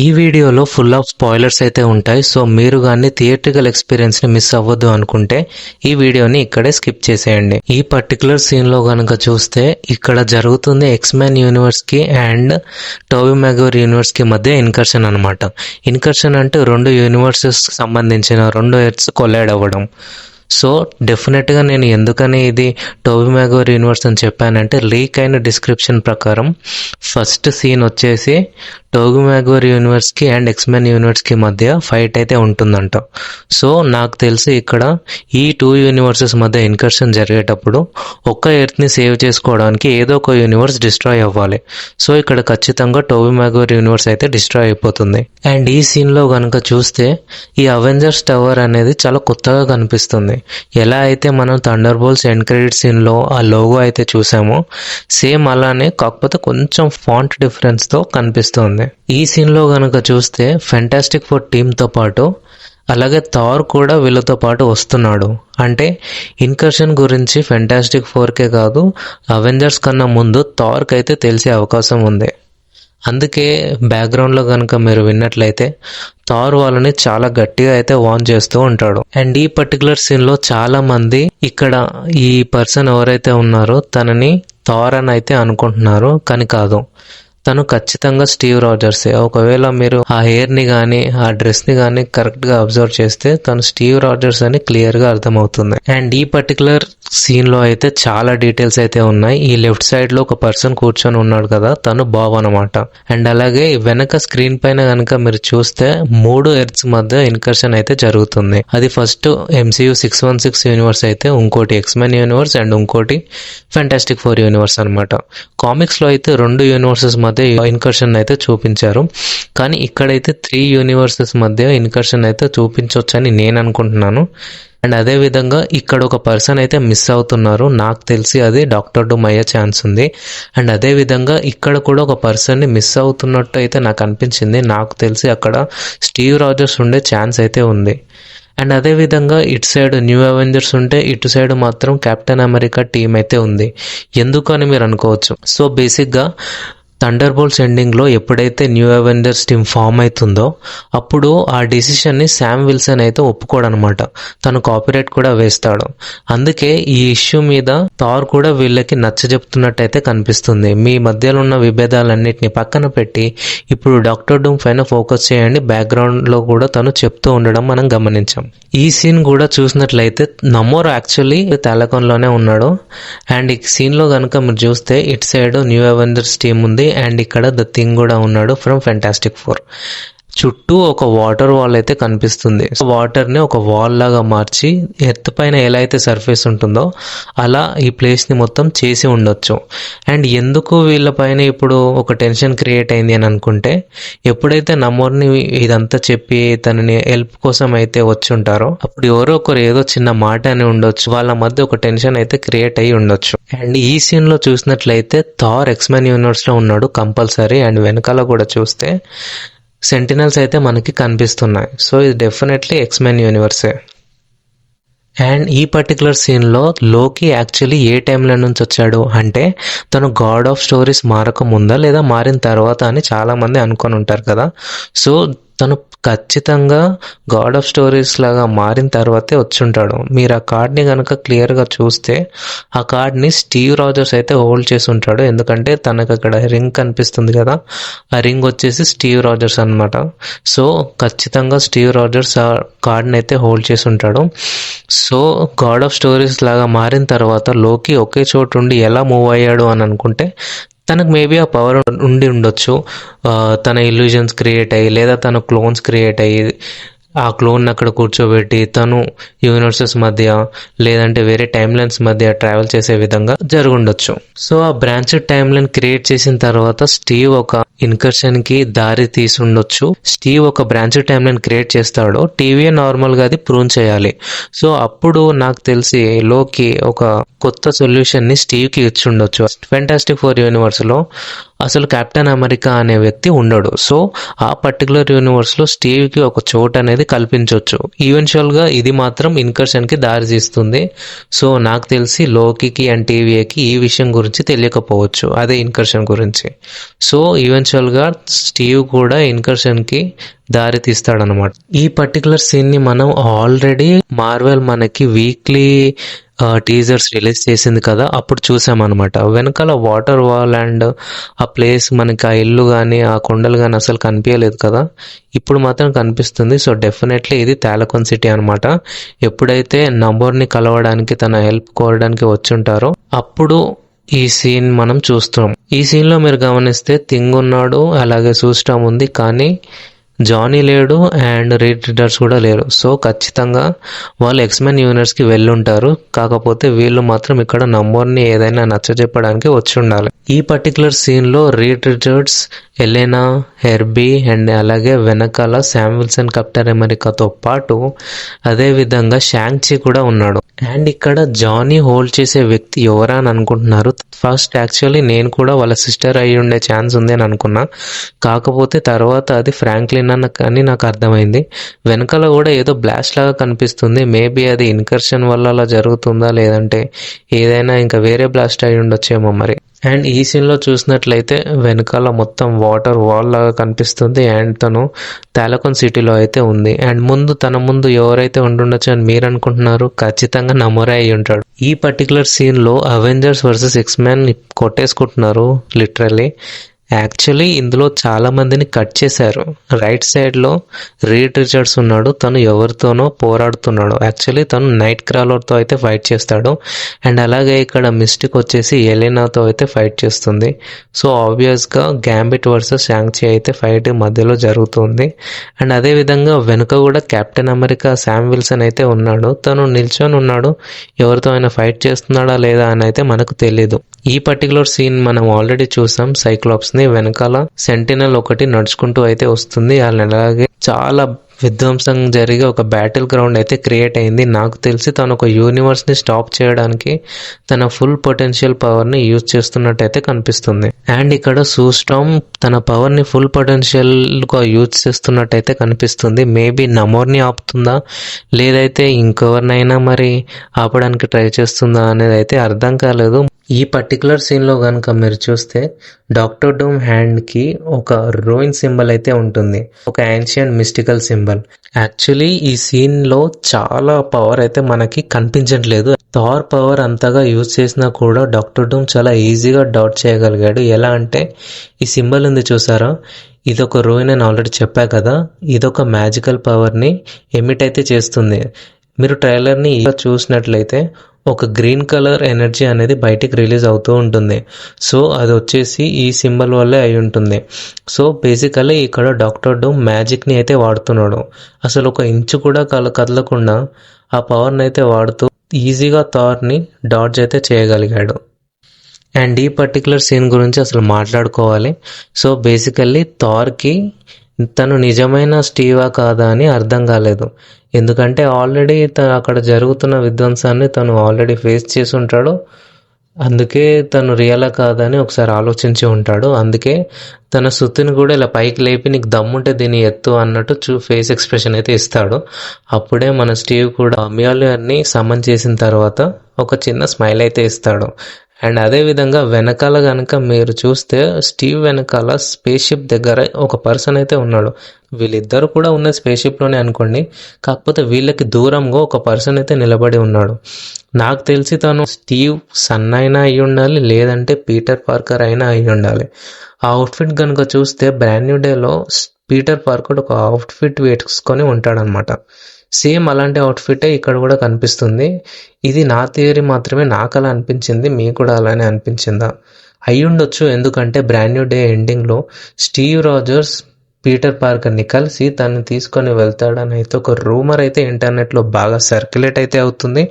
ఈ వీడియోలో full of spoilers అయితే ఉంటాయి. సో మీరు కానీ థియేట్రికల్ ఎక్స్పీరియన్స్ని మిస్ అవ్వద్దు అనుకుంటే ఈ వీడియోని ఇక్కడే స్కిప్ చేసేయండి. ఈ పర్టికులర్ సీన్లో కనుక చూస్తే ఇక్కడ జరుగుతుంది ఎక్స్మెన్ యూనివర్స్కి అండ్ టోబీ మ్యాగ్వైర్ యూనివర్స్కి మధ్య ఇన్కర్షన్ అనమాట. ఇన్కర్షన్ అంటే రెండు యూనివర్సెస్ సంబంధించిన రెండు ఎర్త్స్ కొలైడ్ అవ్వడం. సో డెఫినెట్గా నేను ఎందుకని ఇది టోబీ మ్యాగ్వైర్ యూనివర్స్ అని చెప్పానంటే లీక్ అయిన డిస్క్రిప్షన్ ప్రకారం ఫస్ట్ సీన్ వచ్చేసి టోబీ మ్యాగ్వైర్ యూనివర్స్కి అండ్ ఎక్స్మెన్ యూనివర్స్కి మధ్య ఫైట్ అయితే ఉంటుందంట. సో నాకు తెలిసి ఇక్కడ ఈ టూ యూనివర్సెస్ మధ్య ఇన్కర్షన్ జరిగేటప్పుడు ఒక్క ఎర్త్ని సేవ్ చేసుకోవడానికి ఏదో ఒక యూనివర్స్ డిస్ట్రాయ్ అవ్వాలి. సో ఇక్కడ ఖచ్చితంగా టోబీ మ్యాగ్వైర్ యూనివర్స్ అయితే డిస్ట్రాయ్ అయిపోతుంది. అండ్ ఈ సీన్లో కనుక చూస్తే ఈ అవెంజర్స్ టవర్ అనేది చాలా కొత్తగా కనిపిస్తుంది. ఎలా అయితే మనం థండర్ బోల్ట్స్ ఎండ్ క్రెడిట్ సీన్లో ఆ లోగో అయితే చూసామో సేమ్ అలానే, కాకపోతే కొంచెం ఫాంట్ డిఫరెన్స్తో కనిపిస్తుంది. ఈ సీన్లో కనుక చూస్తే ఫెంటాస్టిక్ ఫోర్ టీంతో పాటు అలాగే థార్ కూడా వీళ్ళతో పాటు వస్తున్నాడు. అంటే ఇన్కర్షన్ గురించి ఫెంటాస్టిక్ ఫోర్కే కాదు, అవెంజర్స్ కన్నా ముందు థార్కి అయితే తెలిసే అవకాశం ఉంది. అందుకే బ్యాక్గ్రౌండ్లో కనుక మీరు విన్నట్లయితే థార్ వాళ్ళని చాలా గట్టిగా అయితే వార్న్ చేస్తూ ఉంటాడు. అండ్ ఈ పర్టికులర్ సీన్లో చాలా మంది ఇక్కడ ఈ పర్సన్ ఎవరైతే ఉన్నారో తనని థార్ అని అయితే అనుకుంటున్నారు, కానీ కాదు, తను ఖచ్చితంగా స్టీవ్ రాజర్సే. ఒకవేళ మీరు ఆ హెయిర్ని కానీ ఆ డ్రెస్ని కానీ కరెక్ట్గా అబ్జర్వ్ చేస్తే తను స్టీవ్ రాజర్స్ అని క్లియర్గా అర్థమవుతుంది. అండ్ ఈ పర్టికులర్ సీన్లో అయితే చాలా డీటెయిల్స్ అయితే ఉన్నాయి. ఈ లెఫ్ట్ సైడ్లో ఒక పర్సన్ కూర్చొని ఉన్నాడు కదా, తను బాబ్ అనమాట. అండ్ అలాగే వెనక స్క్రీన్ పైన కనుక మీరు చూస్తే 3 ఎర్త్స్ మధ్య ఇన్కర్షన్ అయితే జరుగుతుంది. అది ఫస్ట్ MCU 616 యూనివర్స్ అయితే, ఇంకోటి ఎక్స్మెన్ యూనివర్స్ అండ్ ఇంకోటి ఫెంటాస్టిక్ ఫోర్ యూనివర్స్ అనమాట. కామిక్స్లో అయితే 2 యూనివర్సెస్ మధ్య ఇన్కర్షన్ అయితే చూపించారు, కానీ ఇక్కడైతే 3 యూనివర్సెస్ మధ్య ఇన్కర్షన్ అయితే చూపించవచ్చని నేను అనుకుంటున్నాను. అండ్ అదే విధంగా ఇక్కడ ఒక పర్సన్ అయితే మిస్ అవుతున్నారు. నాకు తెలిసి అది డాక్టర్ డూమ్ అయ్యే ఛాన్స్ ఉంది. అండ్ అదే విధంగా ఇక్కడ కూడా ఒక పర్సన్ని మిస్ అవుతున్నట్టు అయితే నాకు అనిపించింది. నాకు తెలిసి అక్కడ స్టీవ్ రాజర్స్ ఉండే ఛాన్స్ అయితే ఉంది. అండ్ అదేవిధంగా ఇటు సైడ్ న్యూ అవెంజర్స్ ఉంటే ఇటు సైడ్ మాత్రం కెప్టెన్ అమెరికా టీం అయితే ఉంది. ఎందుకు అని మీరు అనుకోవచ్చు. సో బేసిక్గా థండర్ బోల్ట్స్ ఎండింగ్లో ఎప్పుడైతే న్యూ అవెంజర్స్ టీమ్ ఫామ్ అవుతుందో అప్పుడు ఆ డిసిషన్ని శామ్ విల్సన్ అయితే ఒప్పుకోడనమాట. తను కాపీరైట్ కూడా వేస్తాడు. అందుకే ఈ ఇష్యూ మీద థార్ కూడా వీళ్ళకి నచ్చజెప్తున్నట్టయితే కనిపిస్తుంది. మీ మధ్యలో ఉన్న విభేదాలన్నింటినీ పక్కన పెట్టి ఇప్పుడు డాక్టర్ డూమ్ పైన ఫోకస్ చేయండి. బ్యాక్గ్రౌండ్లో కూడా తను చెప్తూ ఉండడం మనం గమనించాం. ఈ సీన్ కూడా చూసినట్లయితే నమోర్ యాక్చువల్లీ తెలకొన్లోనే ఉన్నాడు. అండ్ ఈ సీన్లో కనుక మీరు చూస్తే ఇటు సైడ్ న్యూ అవెంజర్స్ టీమ్ ఉంది అండ్ ఇక్కడ ద థింగ్ కూడా ఉన్నాడు ఫ్రమ్ ఫెంటాస్టిక్ ఫోర్. చుట్టూ ఒక వాటర్ వాల్ అయితే కనిపిస్తుంది. వాటర్ని ఒక వాల్ లాగా మార్చి ఎర్త్ పైన ఎలా అయితే సర్ఫేస్ ఉంటుందో అలా ఈ ప్లేస్ని మొత్తం చేసి ఉండొచ్చు. అండ్ ఎందుకు వీళ్ళపైన ఇప్పుడు ఒక టెన్షన్ క్రియేట్ అయింది అని అనుకుంటే, ఎప్పుడైతే నమోర్ని ఇదంతా చెప్పి తనని హెల్ప్ కోసం అయితే వచ్చి ఉంటారో అప్పుడు ఎవరో ఒకరు ఏదో చిన్న మాట అని ఉండొచ్చు, వాళ్ళ మధ్య ఒక టెన్షన్ అయితే క్రియేట్ అయ్యి ఉండొచ్చు. అండ్ ఈ సీన్లో చూసినట్లయితే థార్ ఎక్స్మెన్ యూనివర్స్లో ఉన్నాడు కంపల్సరీ. అండ్ వెనకాల కూడా చూస్తే సెంటినల్స్ అయితే మనకి కనిపిస్తున్నాయి. సో ఇది డెఫినెట్లీ ఎక్స్మెన్ యూనివర్సే. అండ్ ఈ పర్టికులర్ సీన్లో లోకి యాక్చువల్లీ ఏ టైంలో నుంచి వచ్చాడు అంటే తను గాడ్ ఆఫ్ స్టోరీస్ మారక ముందా లేదా మారిన తర్వాత అని చాలామంది అనుకొని ఉంటారు కదా. సో తను ఖచ్చితంగా గాడ్ ఆఫ్ స్టోరీస్ లాగా మారిన తర్వాతే వచ్చుంటాడు. మీరు ఆ కార్డ్ని కనుక క్లియర్గా చూస్తే ఆ కార్డ్ని స్టీవ్ రాజర్స్ అయితే హోల్డ్ చేసి ఉంటాడు. ఎందుకంటే తనకు అక్కడ రింగ్ కనిపిస్తుంది కదా, ఆ రింగ్ వచ్చేసి స్టీవ్ రాజర్స్ అనమాట. సో ఖచ్చితంగా స్టీవ్ రాజర్స్ ఆ కార్డ్ని అయితే హోల్డ్ చేసి ఉంటాడు. సో గాడ్ ఆఫ్ స్టోరీస్ లాగా మారిన తర్వాత లోకి ఒకే చోటు ఉండి ఎలా మూవ్ అయ్యాడు అని అనుకుంటే తనకు మేబీ ఆ పవర్ ఉండి ఉండొచ్చు. తన ఇల్యూజన్స్ క్రియేట్ అయ్యి లేదా తన క్లోన్స్ క్రియేట్ అయ్యి ఆ క్లోన్ అక్కడ కూర్చోబెట్టి తను యూనివర్సెస్ మధ్య లేదంటే వేరే టైమ్ లైన్స్ మధ్య ట్రావెల్ చేసే విధంగా జరుగుండొచ్చు. సో ఆ బ్రాంచ్డ్ టైమ్ లైన్ క్రియేట్ చేసిన తర్వాత స్టీవ్ ఒక ఇన్కర్షన్ కి దారి తీసి ఉండొచ్చు. స్టీవ్ ఒక బ్రాంచ్డ్ టైమ్ లైన్ క్రియేట్ చేస్తాడు. టీవీ నార్మల్ గా అది ప్రూవ్ చేయాలి. సో అప్పుడు నాకు తెలిసి లోకి ఒక కొత్త సొల్యూషన్ ని స్టీవ్ కి ఇచ్చి ఉండొచ్చు. ఫెంటాస్టిక్ ఫోర్ యూనివర్స్ లో అసలు కెప్టెన్ అమెరికా అనే వ్యక్తి ఉండడు. సో ఆ పర్టికులర్ యూనివర్స్లో స్టీవ్కి ఒక చోటు అనేది కల్పించవచ్చు. ఈవెన్చువల్గా ఇది మాత్రం ఇన్కర్షన్కి దారి తీస్తుంది. సో నాకు తెలిసి లోకికి అండ్ టీవీఏకి ఈ విషయం గురించి తెలియకపోవచ్చు, అదే ఇన్కర్షన్ గురించి. సో ఈవెన్చువల్గా స్టీవ్ కూడా ఇన్కర్షన్కి దారి తీస్తాడనమాట. ఈ పర్టికులర్ సీన్ని మనం ఆల్రెడీ మార్వెల్ మనకి వీక్లీ టీజర్స్ రిలీజ్ చేసింది కదా, అప్పుడు చూసామన్నమాట. వెనకాల వాటర్ వాల్ అండ్ ఆ ప్లేస్ మనకి ఆ ఇల్లు కానీ ఆ కొండలు కానీ అసలు కనిపించలేదు కదా, ఇప్పుడు మాత్రం కనిపిస్తుంది. సో డెఫినెట్లీ ఇది తాలకోన్ సిటీ అనమాట. ఎప్పుడైతే నమోర్ని కలవడానికి తన హెల్ప్ కోరడానికి వచ్చుంటారో అప్పుడు ఈ సీన్ మనం చూస్తున్నాం. ఈ సీన్లో మీరు గమనిస్తే థింగ్ ఉన్నాడు, అలాగే సూస్టామ్ ఉంది, కానీ జానీ లేడు అండ్ రీడ్ రీడర్స్ కూడా లేరు. సో ఖచ్చితంగా వాళ్ళు ఎక్స్మెన్ యూనివర్స్కి వెళ్ళుంటారు. కాకపోతే వీళ్ళు మాత్రం ఇక్కడ నంబర్ని ఏదైనా నచ్చజెప్పడానికి వచ్చి ఉండాలి. ఈ పర్టికులర్ సీన్లో రీడ్ రీడర్స్, ఎలెనా, హెర్బీ అండ్ అలాగే వెనకాల శామ్ విల్సన్ కెప్టెన్ అమెరికాతో పాటు అదేవిధంగా షాంగ్-చి కూడా ఉన్నాడు. అండ్ ఇక్కడ జానీ హోల్డ్ చేసే వ్యక్తి ఎవరా అని అనుకుంటున్నారు. ఫస్ట్ యాక్చువల్లీ నేను కూడా వాళ్ళ సిస్టర్ అయి ఉండే ఛాన్స్ ఉంది అని అనుకున్నా. కాకపోతే తర్వాత అది ఫ్రాంక్లిన్ అన్న కానీ నాకు అర్థమైంది. వెనకాల కూడా ఏదో బ్లాస్ట్ లాగా కనిపిస్తుంది. మేబీ అది ఇన్కర్షన్ వల్ల అలా జరుగుతుందా, లేదంటే ఏదైనా ఇంకా వేరే బ్లాస్ట్ అయి ఉండొచ్చేమో మరి. అండ్ ఈ సీన్లో చూసినట్లయితే వెనకాల మొత్తం వాటర్ వాల్ లాగా కనిపిస్తుంది అండ్ తను తాలకోన్ సిటీలో అయితే ఉంది. అండ్ తన ముందు ఎవరైతే ఉండుండొచ్చు అని మీరు అనుకుంటున్నారు, ఖచ్చితంగా నమోరే అయి ఉంటాడు. ఈ పర్టికులర్ సీన్లో అవెంజర్స్ వర్సెస్ ఎక్స్మెన్ కొట్టేసుకుంటున్నారు లిటరల్లీ. యాక్చువల్లీ ఇందులో చాలా మందిని కట్ చేశారు. రైట్ సైడ్లో రీడ్ రిచర్డ్స్ ఉన్నాడు, తను ఎవరితోనో పోరాడుతున్నాడు. యాక్చువల్లీ తను నైట్ క్రాలర్తో అయితే ఫైట్ చేస్తాడు. అండ్ అలాగే ఇక్కడ మిస్టిక్ వచ్చేసి ఎలెనాతో అయితే ఫైట్ చేస్తుంది. సో ఆబ్వియస్గా గ్యాంబిట్ వర్సెస్ షాంగ్-చి అయితే ఫైట్ మధ్యలో జరుగుతుంది. అండ్ అదేవిధంగా వెనుక కూడా కెప్టెన్ అమెరికా శామ్ విల్సన్ అయితే ఉన్నాడు. తను నిల్చొని ఉన్నాడు. ఎవరితో ఆయన ఫైట్ చేస్తున్నాడా లేదా అని అయితే మనకు తెలీదు. ఈ పర్టికులర్ సీన్ మనం ఆల్రెడీ చూసాం. సైక్లాప్స్ని వెనకాల సెంటినల్ ఒకటి నడుచుకుంటూ అయితే వస్తుంది. అలాగే చాలా విధ్వంసం జరిగే ఒక బ్యాటిల్ గ్రౌండ్ అయితే క్రియేట్ అయింది. నాకు తెలిసి తను ఒక యూనివర్స్ని స్టాప్ చేయడానికి తన ఫుల్ పొటెన్షియల్ పవర్ని యూజ్ చేస్తున్నట్టయితే కనిపిస్తుంది. అండ్ ఇక్కడ సూస్టామ్ తన పవర్ని ఫుల్ పొటెన్షియల్గా యూజ్ చేస్తున్నట్టయితే కనిపిస్తుంది. మేబీ నమోర్ని ఆపుతుందా, లేదైతే ఇంకెవరినైనా మరి ఆపడానికి ట్రై చేస్తుందా అనేది అయితే అర్థం కాలేదు. ఈ పర్టికులర్ సీన్లో కనుక మీరు చూస్తే డాక్టర్ డూమ్ హ్యాండ్కి ఒక రోయిన్ సింబల్ అయితే ఉంటుంది, ఒక యాన్షియంట్ మిస్టికల్ సింబల్. యాక్చువల్లీ ఈ సీన్లో చాలా పవర్ అయితే మనకి కనిపించట్లేదు. థార్ పవర్ అంతగా యూజ్ చేసినా కూడా డాక్టర్ డూమ్ చాలా ఈజీగా డాట్ చేయగలిగాడు. ఎలా అంటే ఈ సింబల్ ఉంది చూసారా, ఇదొక రోయిన్ అని ఆల్రెడీ చెప్పా కదా, ఇదొక మ్యాజికల్ పవర్ని ఎమిట్ అయితే చేస్తుంది. మీరు ట్రైలర్ని చూసినట్లయితే ఒక గ్రీన్ కలర్ ఎనర్జీ అనేది బయటికి రిలీజ్ అవుతూ ఉంటుంది. సో అది వచ్చేసి ఈ సింబల్ వల్లే అయి ఉంటుంది. సో బేసికలీ ఇక్కడ డాక్టర్ డూమ్ మ్యాజిక్ని అయితే వాడుతున్నాడు. అసలు ఒక ఇంచు కూడా కదలకుండా ఆ పవర్ని అయితే వాడుతూ ఈజీగా థార్ని డాడ్జ్ అయితే చేయగలిగాడు. అండ్ ఈ పర్టికులర్ సీన్ గురించి అసలు మాట్లాడుకోవాలి. సో బేసికల్లీ థార్కి తను నిజమైన స్టీవా కాదా అని అర్థం కాలేదు. ఎందుకంటే ఆల్రెడీ అక్కడ జరుగుతున్న విధ్వంసాన్ని తను ఆల్రెడీ ఫేస్ చేసి ఉంటాడు. అందుకే తను రియలా కాదని ఒకసారి ఆలోచించి ఉంటాడు. అందుకే తన సుత్తిని కూడా ఇలా పైకి లేపి నీకు దమ్ముంటే దీన్ని ఎత్తు అన్నట్టు ఫేస్ ఎక్స్ప్రెషన్ అయితే ఇస్తాడు. అప్పుడే మన స్టీవ్ కూడా మ్యాల్యూర్ని సమన్ చేసిన తర్వాత ఒక చిన్న స్మైల్ అయితే ఇస్తాడు. అండ్ అదేవిధంగా వెనకాల కనుక మీరు చూస్తే స్టీవ్ వెనకాల స్పేస్ షిప్ దగ్గర ఒక పర్సన్ అయితే ఉన్నాడు. వీళ్ళిద్దరు కూడా ఉన్న స్పేస్ షిప్లోనే అనుకోండి, కాకపోతే వీళ్ళకి దూరంగా ఒక పర్సన్ అయితే నిలబడి ఉన్నాడు. నాకు తెలిసి తను స్టీవ్ సన్ అయినా అయి ఉండాలి, లేదంటే పీటర్ పార్కర్ అయినా అయి ఉండాలి. ఆ అవుట్ఫిట్ కనుక చూస్తే బ్రాండ్ న్యూ డేలో పీటర్ పార్కర్ ఒక అవుట్ఫిట్ వేసుకొని ఉంటాడనమాట. సేమ్ అలాంటి అవుట్ఫిటే ఇక్కడ కూడా కనిపిస్తుంది. ఇది నా థియరీ మాత్రమే, నాకు అలా అనిపించింది. మీకు కూడా అలానే అనిపించిందా? అయి ఉండొచ్చు, ఎందుకంటే బ్రాండ్ న్యూ డే ఎండింగ్లో స్టీవ్ రాజర్స్ పీటర్ పార్కర్ని కలిసి తను తీసుకొని వెళ్తాడని అయితే ఒక రూమర్ అయితే ఇంటర్నెట్లో బాగా సర్క్యులేట్ అయితే అవుతుంది.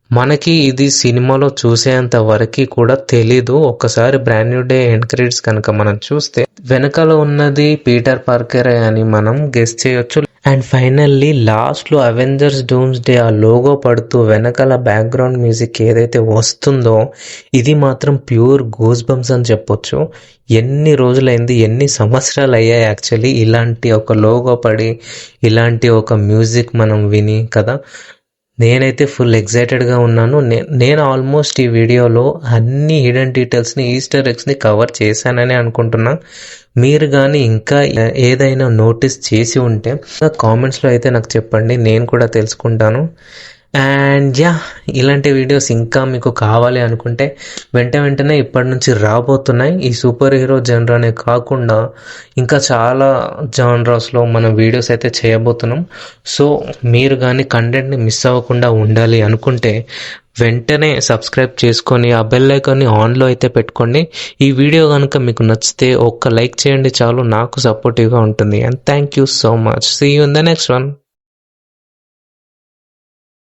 మనకి ఇది సినిమాలో చూసేంత వరకు కూడా తెలీదు. ఒక్కసారి brand new day end credits కనుక మనం చూస్తే వెనకాల ఉన్నది పీటర్ పార్కరే అని మనం గెస్ చేయొచ్చు. అండ్ ఫైనల్లీ లాస్ట్లో అవెంజర్స్ డూమ్స్ డే ఆ లోగో పడుతూ వెనకాల బ్యాక్గ్రౌండ్ మ్యూజిక్ ఏదైతే వస్తుందో ఇది మాత్రం ప్యూర్ గూస్ బంప్స్ అని చెప్పొచ్చు. ఎన్ని రోజులైంది, ఎన్ని సంవత్సరాలు అయ్యాయి యాక్చువల్లీ ఇలాంటి ఒక లోగో పడి ఇలాంటి ఒక మ్యూజిక్ మనం విని కదా. నేనైతే ఫుల్ ఎక్సైటెడ్గా ఉన్నాను. నేను ఆల్మోస్ట్ ఈ వీడియోలో అన్ని హిడెన్ డీటెయిల్స్ని, ఈస్టర్ ఎగ్స్ని కవర్ చేశానని అనుకుంటున్నా. మీరు కానీ ఇంకా ఏదైనా నోటీస్ చేసి ఉంటే కామెంట్స్లో అయితే నాకు చెప్పండి, నేను కూడా తెలుసుకుంటాను. అండ్ ఇలాంటి వీడియోస్ ఇంకా మీకు కావాలి అనుకుంటే వెంటనే ఇప్పటి నుంచి రాబోతున్నాయి. ఈ సూపర్ హీరో జనరానే కాకుండా ఇంకా చాలా జానరాస్లో మనం వీడియోస్ అయితే చేయబోతున్నాం. సో మీరు కానీ కంటెంట్ని మిస్ అవ్వకుండా ఉండాలి అనుకుంటే వెంటనే సబ్స్క్రైబ్ చేసుకొని ఆ బెల్ ఐకాన్ని ఆన్లో అయితే పెట్టుకోండి. ఈ వీడియో కనుక మీకు నచ్చితే ఒక్క లైక్ చేయండి చాలు, నాకు సపోర్టివ్గా ఉంటుంది. And thank you so much. See you in the next one.